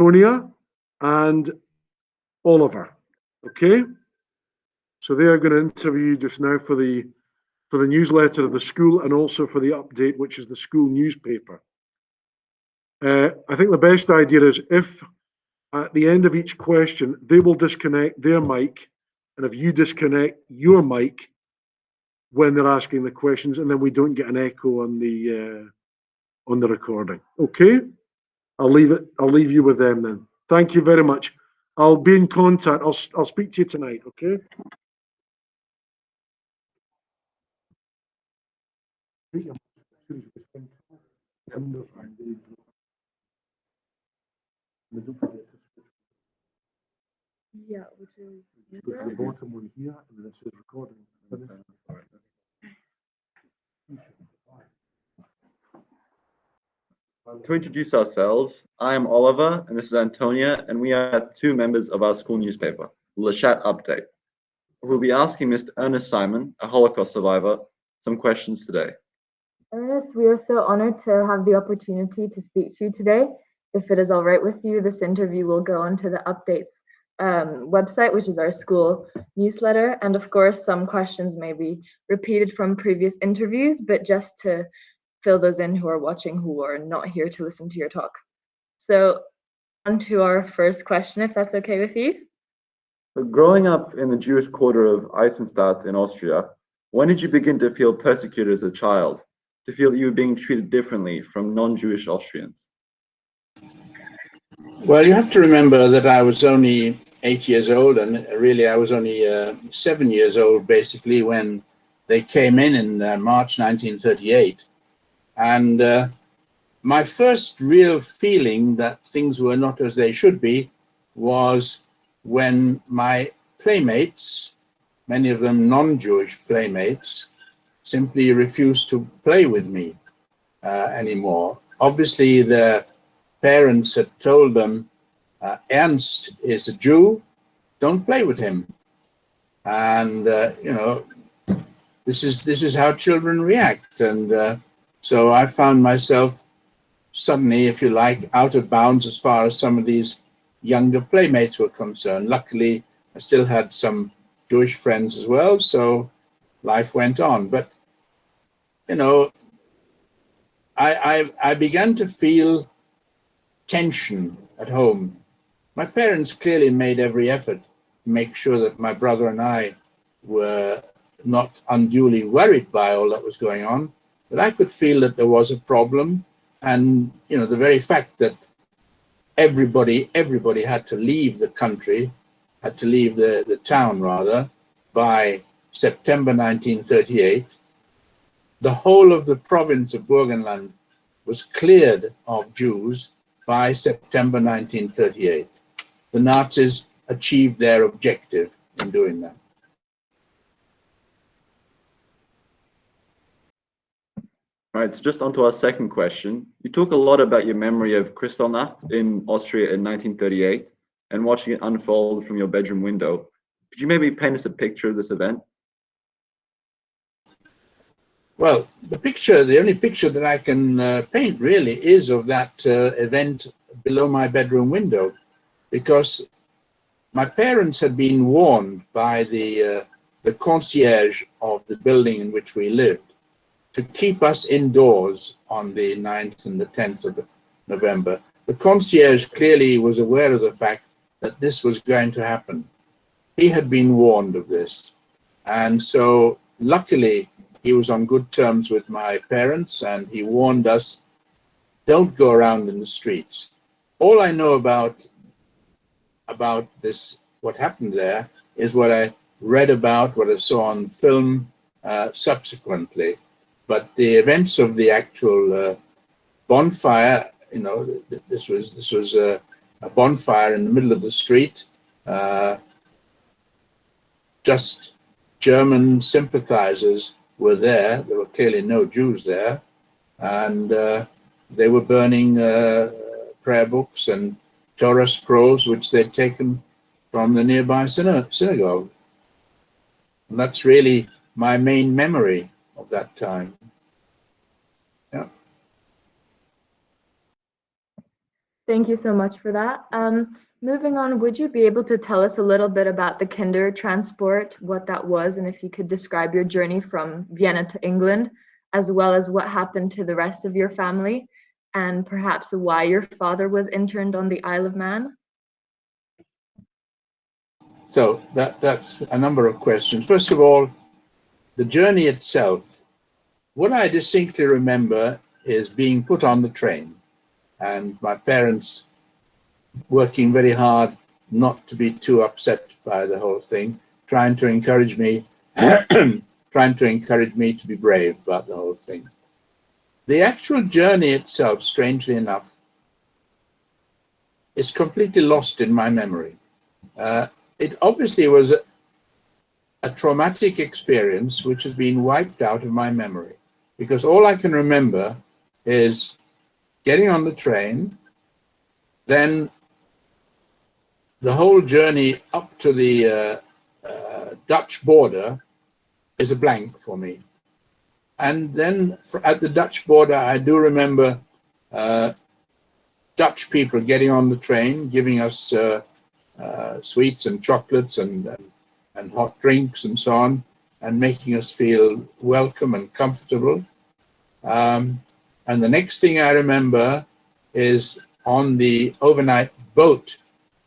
Tonia and Oliver. Okay, so they are going to interview you just now for the newsletter of the school and also for the update, which is the school newspaper. I think the best idea is if at the end of each question they will disconnect their mic, and if you disconnect your mic when they're asking the questions, and then we don't get an echo on the recording. Okay, I'll leave you with them then. Thank you very much. I'll be in contact. I'll speak to you tonight. Okay. Yeah, which is go to the bottom one here, and then it says recording. To introduce ourselves, I am Oliver, and this is Antonia, and we are two members of our school newspaper, Le Chat Update. We'll be asking Mr. Ernest Simon, a Holocaust survivor, some questions today. Ernest, we are so honored to have the opportunity to speak to you today. If it is all right with you, this interview will go onto the Updates website, which is our school newsletter. And of course, some questions may be repeated from previous interviews, but just to fill those in who are watching who are not here to listen to your talk. So on to our first question, if that's okay with you. So growing up in the Jewish quarter of Eisenstadt in Austria, when did you begin to feel persecuted as a child, to feel that you were being treated differently from non-Jewish Austrians? Well, you have to remember that I was only 8 years old, and really I was only 7 years old, basically, when they came in March 1938. And my first real feeling that things were not as they should be was when my playmates, many of them non-Jewish playmates, simply refused to play with me anymore. Obviously, their parents had told them, Ernst is a Jew, don't play with him. And, you know, this is how children react. And so I found myself suddenly, if you like, out of bounds as far as some of these younger playmates were concerned. Luckily, I still had some Jewish friends as well, so life went on. But, you know, I began to feel tension at home. My parents clearly made every effort to make sure that my brother and I were not unduly worried by all that was going on, but I could feel that there was a problem. And, you know, the very fact that everybody had to leave the country, had to leave the town rather, by September 1938, the whole of the province of Burgenland was cleared of Jews by September 1938. The Nazis achieved their objective in doing that. All right, so just onto our second question. You talk a lot about your memory of Kristallnacht in Austria in 1938 and watching it unfold from your bedroom window. Could you maybe paint us a picture of this event? Well, the only picture that I can paint really is of that event below my bedroom window, because my parents had been warned by the concierge of the building in which we lived to keep us indoors on the 9th and the 10th of November. The concierge clearly was aware of the fact that this was going to happen. He had been warned of this. And so luckily, he was on good terms with my parents, and he warned us, don't go around in the streets. All I know about this, what happened there, is what I read about, what I saw on film subsequently. But the events of the actual bonfire, you know, this was a bonfire in the middle of the street, just German sympathizers were there. There were clearly no Jews there, and they were burning prayer books and Torah scrolls which they'd taken from the nearby synagogue. And that's really my main memory of that time. Yeah. Thank you so much for that. Moving on, would you be able to tell us a little bit about the Kindertransport, what that was, and if you could describe your journey from Vienna to England, as well as what happened to the rest of your family, and perhaps why your father was interned on the Isle of Man? So that's a number of questions. First of all, the journey itself. What I distinctly remember is being put on the train and my parents working very hard not to be too upset by the whole thing, trying to encourage me, trying to encourage me to be brave about the whole thing. The actual journey itself, strangely enough, is completely lost in my memory. It obviously was a traumatic experience which has been wiped out of my memory, because all I can remember is getting on the train, then the whole journey up to the Dutch border is a blank for me. And then at the Dutch border, I do remember Dutch people getting on the train, giving us sweets and chocolates and hot drinks and so on, and making us feel welcome and comfortable. And the next thing I remember is on the overnight boat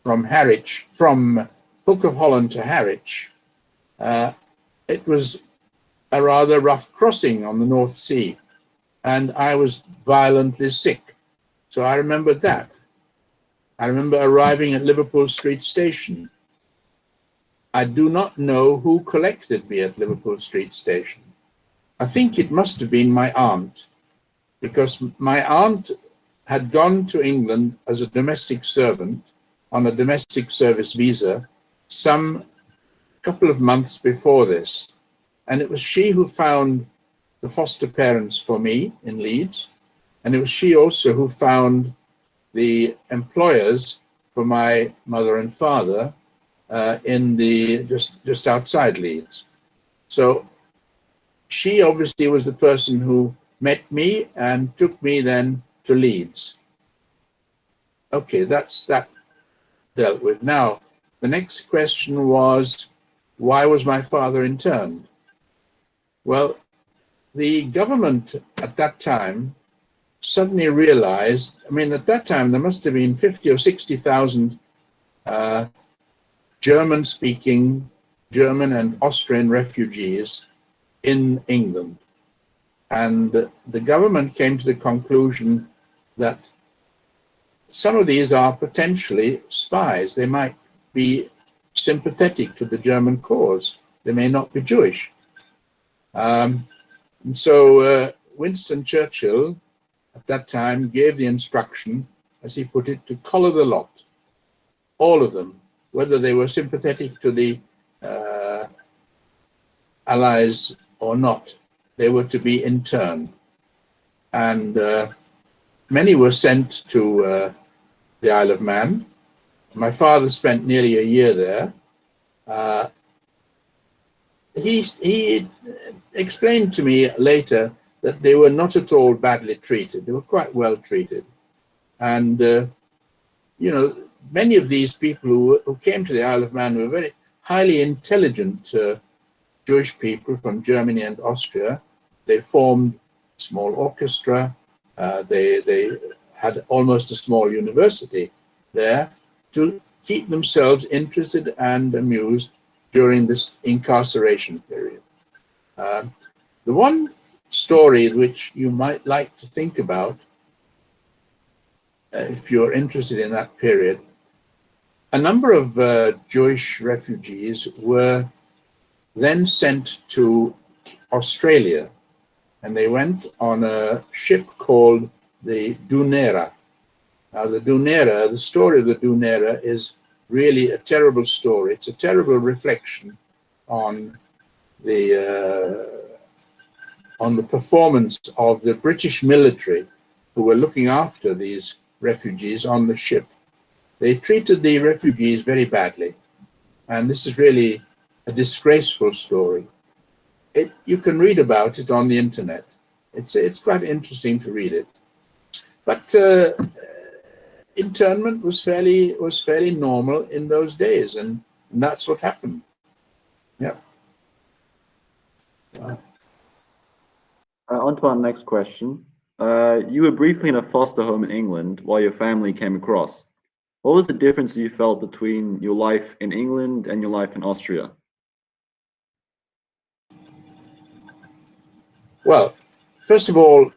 from Harwich, from Hook of Holland to Harwich. It was a rather rough crossing on the North Sea, and I was violently sick. So I remember that. I remember arriving at Liverpool Street Station. I do not know who collected me at Liverpool Street Station. I think it must have been my aunt, because my aunt had gone to England as a domestic servant on a domestic service visa some couple of months before this. And it was she who found the foster parents for me in Leeds. And it was she also who found the employers for my mother and father in the just outside Leeds. So she obviously was the person who met me and took me then to Leeds. Okay, that's that dealt with. Now, the next question was, why was my father interned? Well, the government at that time suddenly realized, I mean, at that time, there must have been 50 or 60,000 German-speaking, German and Austrian refugees in England. And the government came to the conclusion that some of these are potentially spies. They might be sympathetic to the German cause. They may not be Jewish. And so Winston Churchill at that time gave the instruction, as he put it, to collar the lot, all of them, whether they were sympathetic to the Allies or not. They were to be interned. And many were sent to the Isle of Man. My father spent nearly a year there. He explained to me later that they were not at all badly treated. They were quite well treated. And, you know, many of these people who came to the Isle of Man were very highly intelligent Jewish people from Germany and Austria. They formed a small orchestra. They had almost a small university there to keep themselves interested and amused during this incarceration period. The one story which you might like to think about, if you're interested in that period, a number of Jewish refugees were then sent to Australia, and they went on a ship called the Dunera. Now, the story of the Dunera is really a terrible story. It's a terrible reflection on the performance of the British military who were looking after these refugees on the ship. They treated the refugees very badly, and this is really a disgraceful story. You can read about it on the internet. It's quite interesting to read it. But internment was fairly normal in those days, and that's what happened. Yeah. On to our next question. You were briefly in a foster home in England while your family came across. What was the difference you felt between your life in England and your life in Austria? Well, first of all,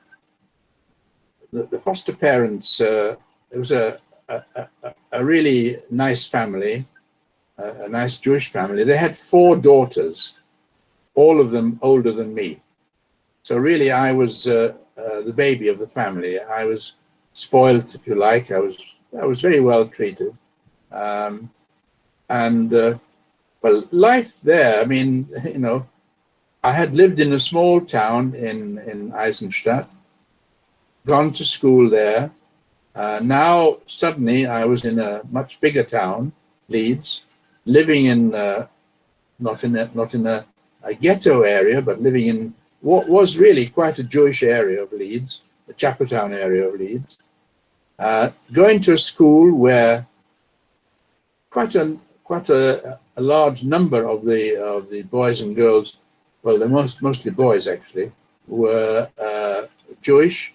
the foster parents, it was a really nice family, a nice Jewish family. They had 4 daughters, all of them older than me. So really, I was the baby of the family. I was spoiled, if you like. I was very well treated, well, life there. I mean, you know, I had lived in a small town in Eisenstadt, gone to school there. Now suddenly I was in a much bigger town, Leeds, living in not in a ghetto area, but living in what was really quite a Jewish area of Leeds, the Chapeltown area of Leeds. Going to a school where quite a large number of the boys and girls, well, they're mostly boys actually, were Jewish.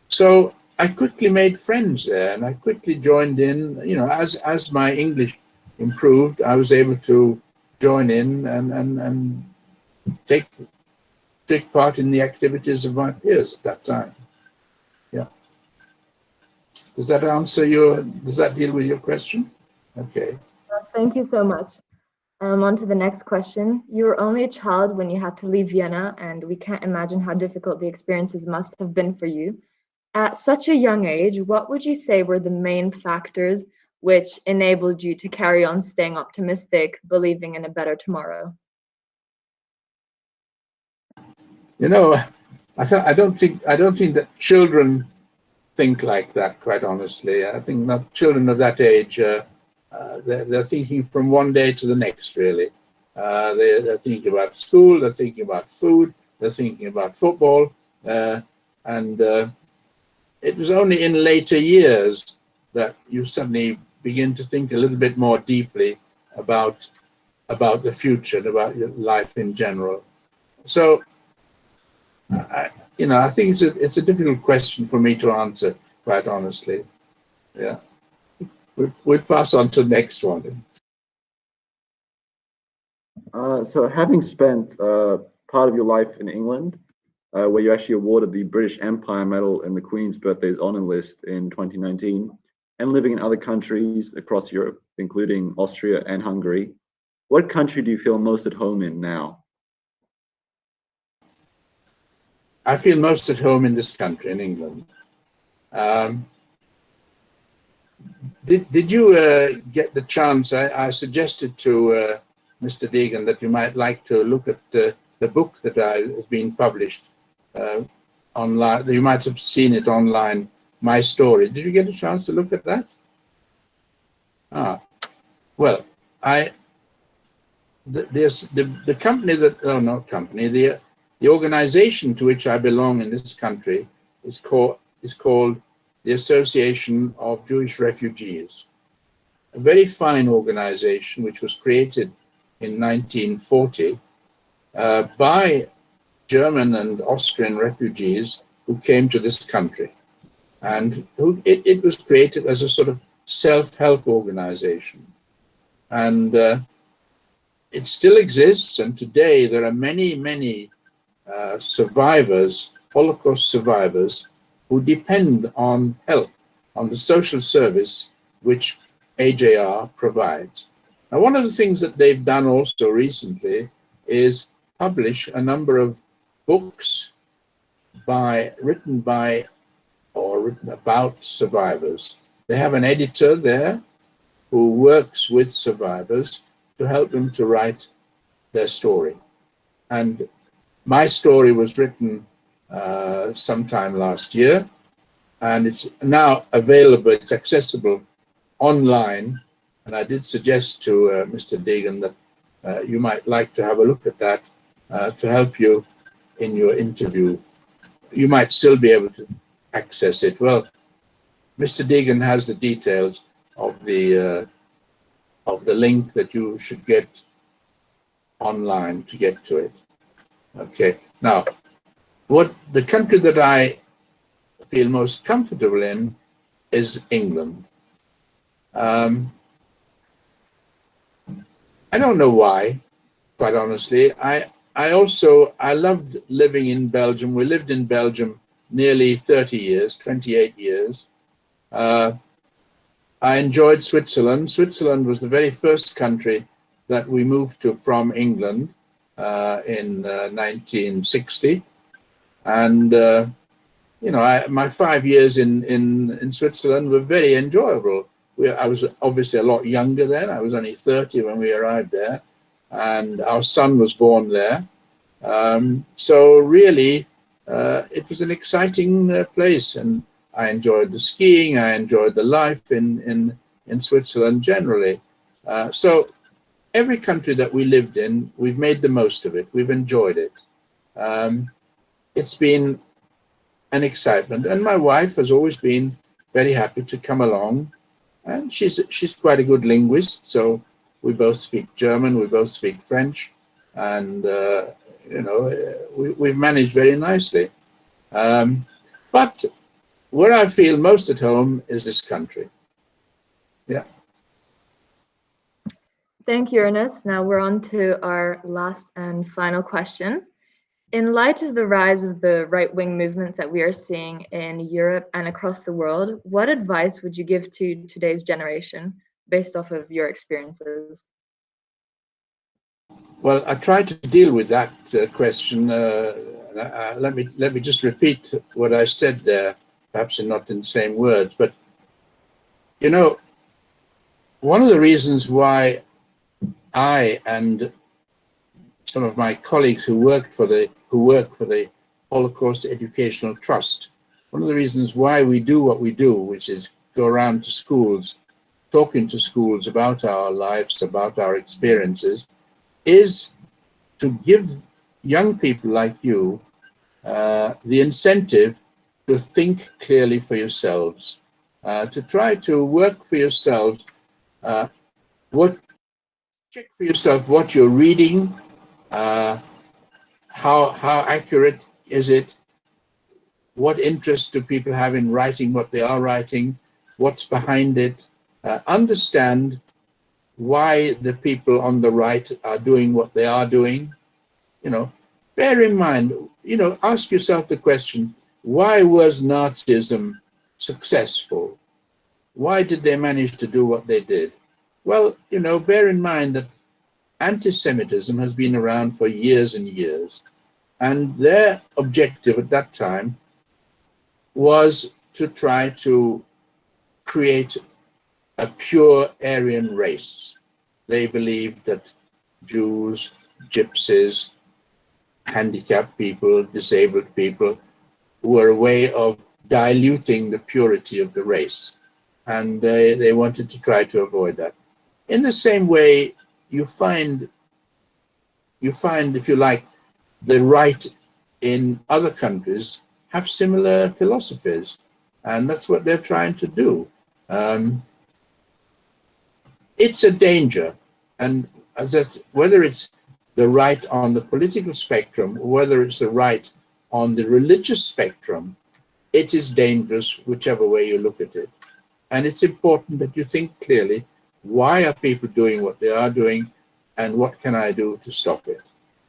So I quickly made friends there, and I quickly joined in. You know, as my English improved, I was able to join in and take part in the activities of my peers at that time. Yeah. Does that answer does that deal with your question? Okay. Yes, thank you so much. On to the next question. You were only a child when you had to leave Vienna, and we can't imagine how difficult the experiences must have been for you. At such a young age, what would you say were the main factors which enabled you to carry on staying optimistic, believing in a better tomorrow? You know, I don't think that children think like that, quite honestly. I think that children of that age, they're thinking from one day to the next, really. They're thinking about school, they're thinking about food, they're thinking about football, and it was only in later years that you suddenly begin to think a little bit more deeply about the future and about your life in general. So, I think it's a difficult question for me to answer, quite honestly. Yeah, we'll pass on to the next one. So having spent part of your life in England, where you actually awarded the British Empire Medal in the Queen's Birthdays Honour List in 2019, and living in other countries across Europe, including Austria and Hungary, what country do you feel most at home in now? I feel most at home in this country, in England. Did you get the chance? I suggested to Mr. Deegan that you might like to look at the book that has been published online. You might have seen it online, My Story. Did you get a chance to look at that? Well, the company that, not company, the organization to which I belong in this country is called the Association of Jewish Refugees, a very fine organization which was created in 1940 by German and Austrian refugees who came to this country. And it was created as a sort of self-help organization. And it still exists, and today there are many survivors, Holocaust survivors, who depend on help, on the social service which AJR provides. Now, one of the things that they've done also recently is publish a number of books written about survivors. They have an editor there who works with survivors to help them to write their story. And My Story was written sometime last year, and it's now available, it's accessible online. And I did suggest to Mr. Deegan that you might like to have a look at that to help you in your interview. You might still be able to access it. Well, Mr. Deegan has the details of the link that you should get online to get to it. Okay. Now, what the country that I feel most comfortable in is England. I don't know why, quite honestly. I loved living in Belgium. We lived in Belgium nearly 30 years, 28 years. I enjoyed Switzerland. Switzerland was the very first country that we moved to from England in 1960. And, you know, my 5 years in Switzerland were very enjoyable. I was obviously a lot younger then. I was only 30 when we arrived there. And our son was born there. So really, it was an exciting place. And I enjoyed the skiing. I enjoyed the life in Switzerland generally. So every country that we lived in, we've made the most of it. We've enjoyed it. It's been an excitement. And my wife has always been very happy to come along. And she's quite a good linguist. So we both speak German. We both speak French. And, you know, we've managed very nicely. But where I feel most at home is this country. Yeah. Thank you, Ernest. Now we're on to our last and final question. In light of the rise of the right-wing movement that we are seeing in Europe and across the world, what advice would you give to today's generation based off of your experiences? Well, I tried to deal with that question. Let me just repeat what I said there, perhaps not in the same words. But you know, one of the reasons why I and some of my colleagues who work for the Holocaust Educational Trust, one of the reasons why we do what we do, which is go around to schools, talking to schools about our lives, about our experiences, is to give young people like you the incentive to think clearly for yourselves, to try to work for yourselves, check for yourself what you're reading, how accurate is it, what interest do people have in writing what they are writing, what's behind it, understand why the people on the right are doing what they are doing. You know, bear in mind, you know, ask yourself the question, why was Nazism successful? Why did they manage to do what they did? Well, you know, bear in mind that anti-Semitism has been around for years and years. And their objective at that time was to try to create a pure Aryan race. They believed that Jews, Gypsies, handicapped people, disabled people were a way of diluting the purity of the race. And they wanted to try to avoid that. In the same way, you find, if you like, the right in other countries have similar philosophies. And that's what they're trying to do. It's a danger, and whether it's the right on the political spectrum, or whether it's the right on the religious spectrum, it is dangerous whichever way you look at it. And it's important that you think clearly, why are people doing what they are doing, and what can I do to stop it?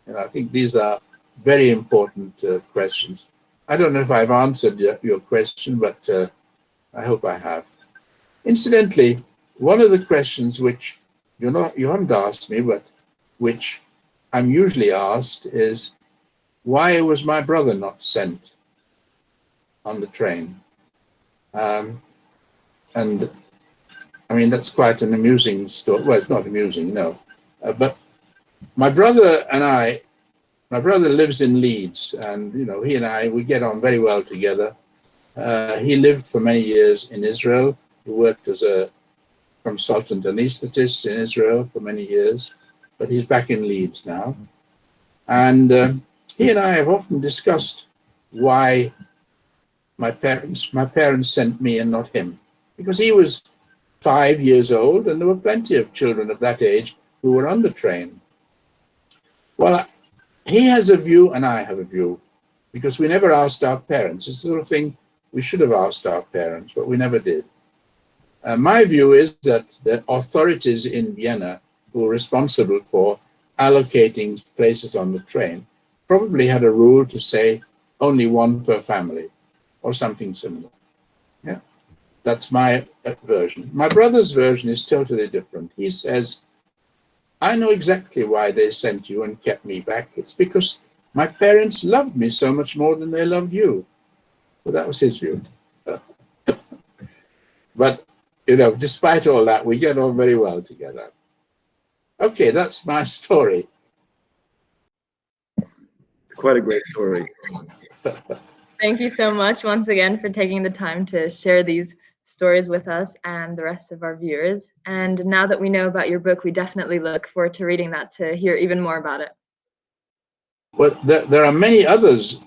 And I think these are very important questions. I don't know if I've answered your question, but I hope I have. Incidentally, one of the questions which you haven't asked me, but which I'm usually asked is, why was my brother not sent on the train? And I mean, that's quite an amusing story. Well, it's not amusing, no. But my brother lives in Leeds, and you know, he and I, we get on very well together. He lived for many years in Israel. He worked as a consultant anesthetist in Israel for many years, but he's back in Leeds now. And he and I have often discussed why my parents sent me and not him. because he was 5 years old, and there were plenty of children of that age who were on the train. Well, he has a view and I have a view, because we never asked our parents. It's the sort of thing we should have asked our parents, but we never did. My view is that the authorities in Vienna who were responsible for allocating places on the train probably had a rule to say only one per family or something similar. Yeah, that's my version. My brother's version is totally different. He says, I know exactly why they sent you and kept me back. It's because my parents loved me so much more than they loved you. So that was his view. But, you know, despite all that, we get on very well together. Okay, that's my story. It's quite a great story. Thank you so much once again for taking the time to share these stories with us and the rest of our viewers. And now that we know about your book, we definitely look forward to reading that to hear even more about it. Well, there are many others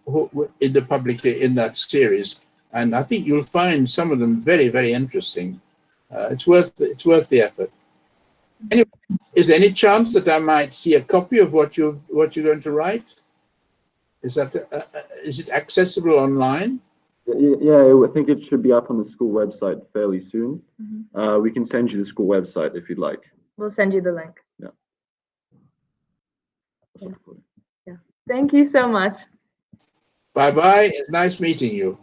who, in the public in that series, and I think you'll find some of them very, very interesting. It's worth the effort. Anyway, is there any chance that I might see a copy of what you're going to write? Is it accessible online? Yeah, I think it should be up on the school website fairly soon. We can send you the school website if you'd like. We'll send you the link. Yeah. Yeah. Thank you so much. Bye-bye. It's nice meeting you.